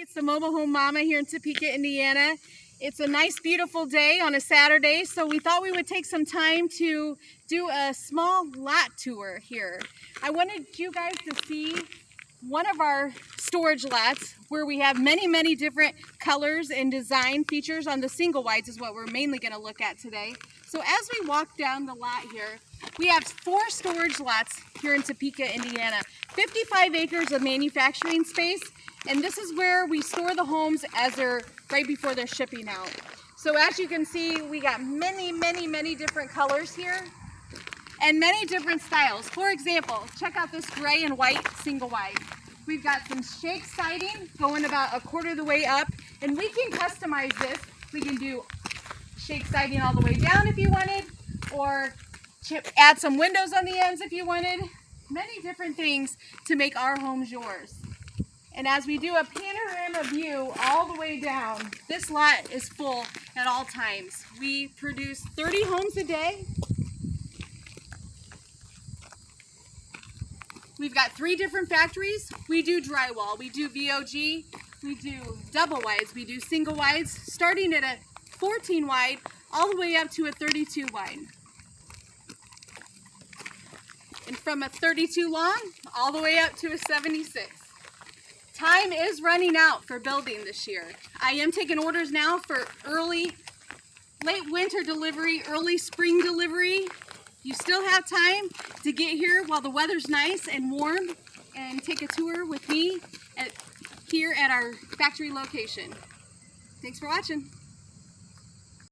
It's the Mobile Home Mama here in Topeka, Indiana. It's a nice, beautiful day on a Saturday, so we thought we would take some time to do a small lot tour here. I wanted you guys to see one of our storage lots where we have many different colors and design features on the single wides is what we're mainly going to look at today. So as we walk down the lot here, we have 4 storage lots here in Topeka, Indiana. 55 acres of manufacturing space, and this is where we store the homes as they're right before they're shipping out. So as you can see, we got many different colors here and many different styles. For example, check out this gray and white single wide. We've got some shake siding going about 1/4 of the way up, and we can customize this. We can do shake siding all the way down if you wanted, or add some windows on the ends if you wanted. Many different things to make our homes yours. And as we do a panorama view all the way down, this lot is full at all times. We produce 30 homes a day. We've got 3 different factories. We do drywall, we do VOG, we do double wides, we do single wides, starting at a 14 wide all the way up to a 32 wide. And from a 32 long all the way up to a 76. Time is running out for building this year. I am taking orders now for late winter delivery, early spring delivery. You still have time to get here while the weather's nice and warm and take a tour with me here at our factory location. Thanks for watching.